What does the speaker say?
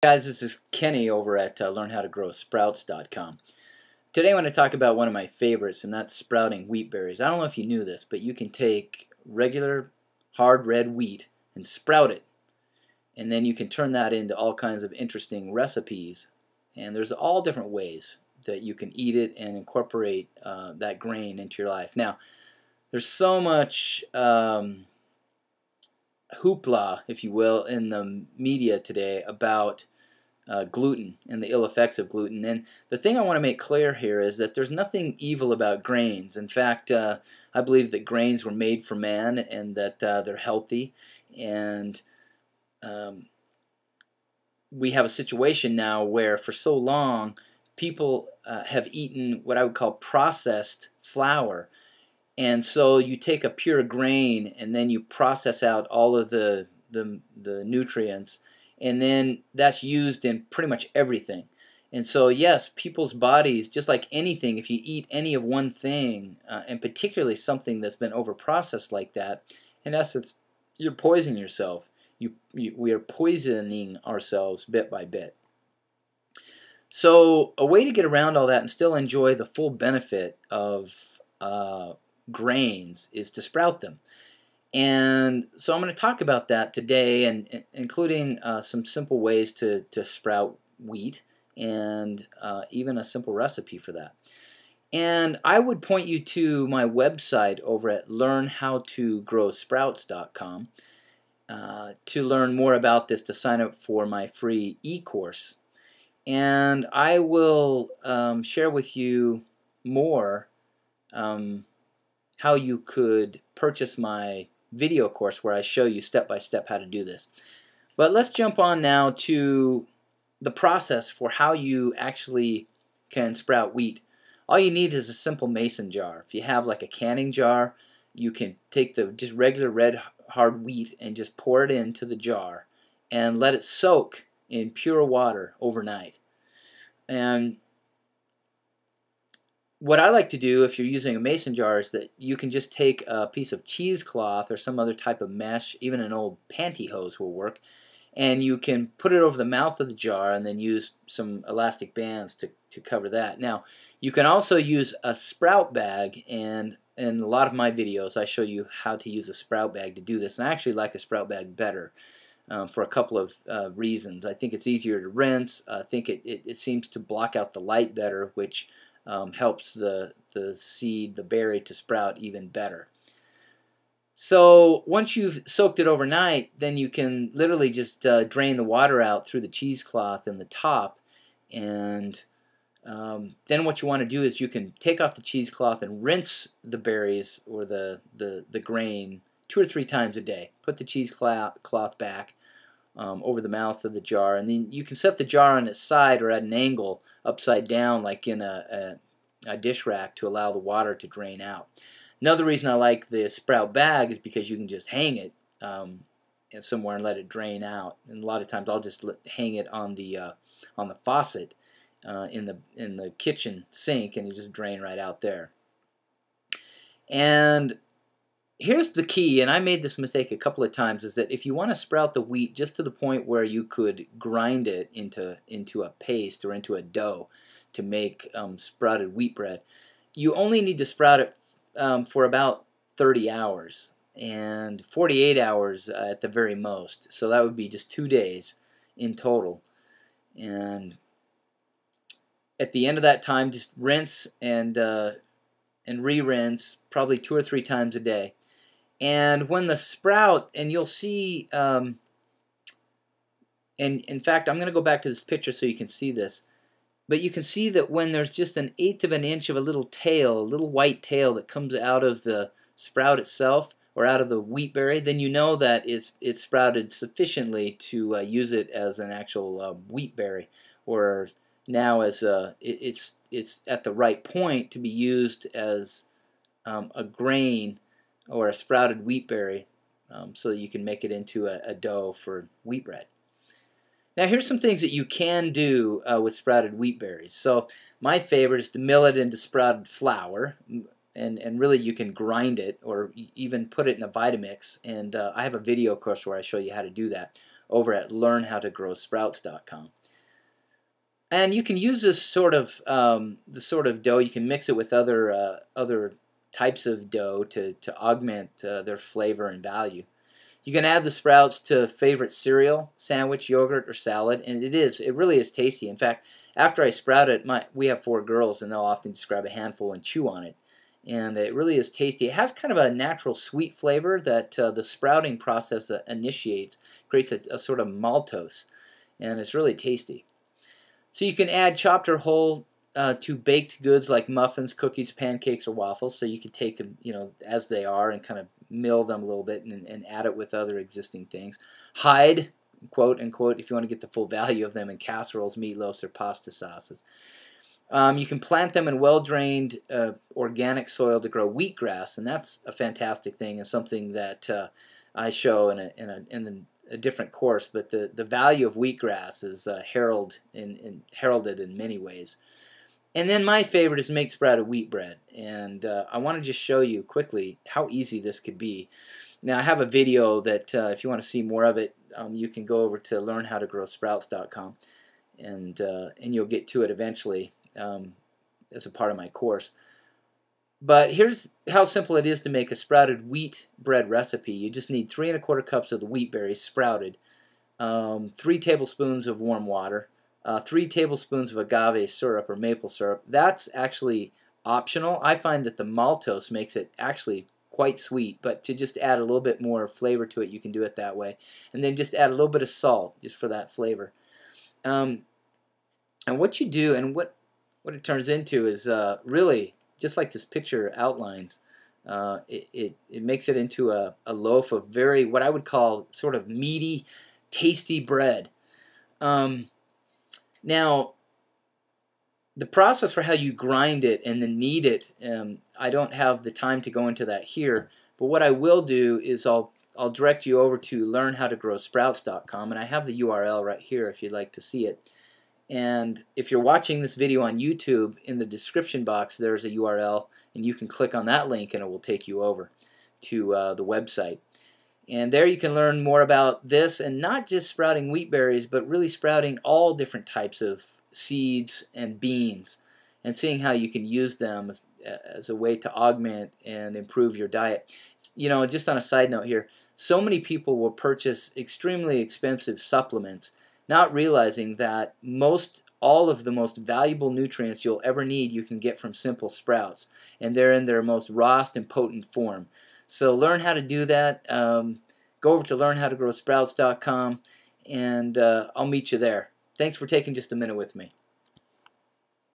Guys, this is Kenny over at LearnHowToGrowSprouts.com. Today I want to talk about one of my favorites, and that's sprouting wheat berries. I don't know if you knew this, but you can take regular hard red wheat and sprout it, and then you can turn that into all kinds of interesting recipes. And there's all different ways that you can eat it and incorporate that grain into your life. Now, there's so much hoopla, if you will, in the media today about gluten and the ill effects of gluten. And the thing I want to make clear here is that there's nothing evil about grains. In fact, I believe that grains were made for man and that they're healthy. And we have a situation now where for so long people have eaten what I would call processed flour. And so you take a pure grain and then you process out all of the nutrients, and then that's used in pretty much everything. And so yes, people's bodies, just like anything, if you eat any of one thing, and particularly something that's been overprocessed like that, in essence, you're poisoning yourself. We are poisoning ourselves bit by bit. So a way to get around all that and still enjoy the full benefit of grains is to sprout them. And so I'm going to talk about that today, and including some simple ways to sprout wheat and even a simple recipe for that. And I would point you to my website over at learnhowtogrowsprouts.com to learn more about this, to sign up for my free e-course. And I will share with you more how you could purchase my video course where I show you step by step how to do this. But let's jump on now to the process for how you actually can sprout wheat. All you need is a simple mason jar. If you have like a canning jar, you can take the just regular red hard wheat and just pour it into the jar and let it soak in pure water overnight. And what I like to do if you're using a mason jar is that you can just take a piece of cheesecloth or some other type of mesh, even an old pantyhose will work, and you can put it over the mouth of the jar and then use some elastic bands to cover that. Now, you can also use a sprout bag, and in a lot of my videos I show you how to use a sprout bag to do this, and I actually like a sprout bag better for a couple of reasons. I think it's easier to rinse. I think it seems to block out the light better, which helps the seed, the berry, to sprout even better. So once you've soaked it overnight, then you can literally just drain the water out through the cheesecloth in the top, and then what you want to do is you can take off the cheesecloth and rinse the berries or the grain 2 or 3 times a day. Put the cheesecloth back over the mouth of the jar, and then you can set the jar on its side or at an angle upside down like in a dish rack to allow the water to drain out. Another reason I like the sprout bag is because you can just hang it somewhere and let it drain out. And a lot of times I'll just hang it on the faucet in the kitchen sink, and it just drain right out there. And here's the key, and I made this mistake a couple of times, is that if you want to sprout the wheat just to the point where you could grind it into a paste or into a dough to make sprouted wheat bread, you only need to sprout it for about 30 hours and 48 hours at the very most. So that would be just 2 days in total. And at the end of that time, just rinse and re-rinse probably 2 or 3 times a day. And when the sprout, and you'll see, and in fact, I'm going to go back to this picture so you can see this, but you can see that when there's just 1/8 of an inch of a little tail, a little white tail that comes out of the sprout itself or out of the wheat berry, then you know that it's sprouted sufficiently to use it as an actual wheat berry, or now as it's at the right point to be used as a grain or a sprouted wheat berry, so that you can make it into a dough for wheat bread. Now here's some things that you can do with sprouted wheat berries. So my favorite is to mill it into sprouted flour, and really you can grind it or even put it in a Vitamix, and I have a video course where I show you how to do that. over at learnhowtogrowsprouts.com. And you can use this sort of dough. You can mix it with other types of dough to augment their flavor and value. You can add the sprouts to favorite cereal, sandwich, yogurt, or salad, and it really is tasty. In fact, after I sprout it, we have 4 girls, and they'll often just grab a handful and chew on it. And it really is tasty. It has kind of a natural sweet flavor that the sprouting process initiates, creates a sort of maltose, and it's really tasty. So you can add chopped or whole to baked goods like muffins, cookies, pancakes, or waffles. So you can take them, as they are, and kind of mill them a little bit and add it with other existing things. Hide, quote unquote, if you want to get the full value of them, in casseroles, meatloafs, or pasta sauces. You can plant them in well-drained organic soil to grow wheatgrass, and that's a fantastic thing and something that I show in a different course. But the value of wheatgrass is heralded in many ways. And then my favorite is make sprouted wheat bread, and I want to just show you quickly how easy this could be. Now I have a video that if you want to see more of it, you can go over to learnhowtogrowsprouts.com, and you'll get to it eventually as a part of my course. But here's how simple it is to make a sprouted wheat bread recipe. You just need 3 1/4 cups of the wheat berries sprouted, 3 tablespoons of warm water, 3 tablespoons of agave syrup or maple syrup. That's actually optional. I find that the maltose makes it actually quite sweet, but to just add a little bit more flavor to it, you can do it that way. And then just add a little bit of salt just for that flavor. And what you do, and what it turns into, is really just like this picture outlines. It makes it into a loaf of very, what I would call, sort of meaty, tasty bread. Now, the process for how you grind it and then knead it, I don't have the time to go into that here, but what I will do is I'll direct you over to learnhowtogrowsprouts.com, and I have the URL right here if you'd like to see it. And if you're watching this video on YouTube, in the description box there's a URL, and you can click on that link and it will take you over to the website. And there you can learn more about this, and not just sprouting wheat berries, but really sprouting all different types of seeds and beans, and seeing how you can use them as a way to augment and improve your diet. Just on a side note here, so many people will purchase extremely expensive supplements, not realizing that all of the most valuable nutrients you'll ever need you can get from simple sprouts, and they're in their most rawest and potent form. So learn how to do that. Go over to learnhowtogrowsprouts.com, and I'll meet you there. Thanks for taking just a minute with me.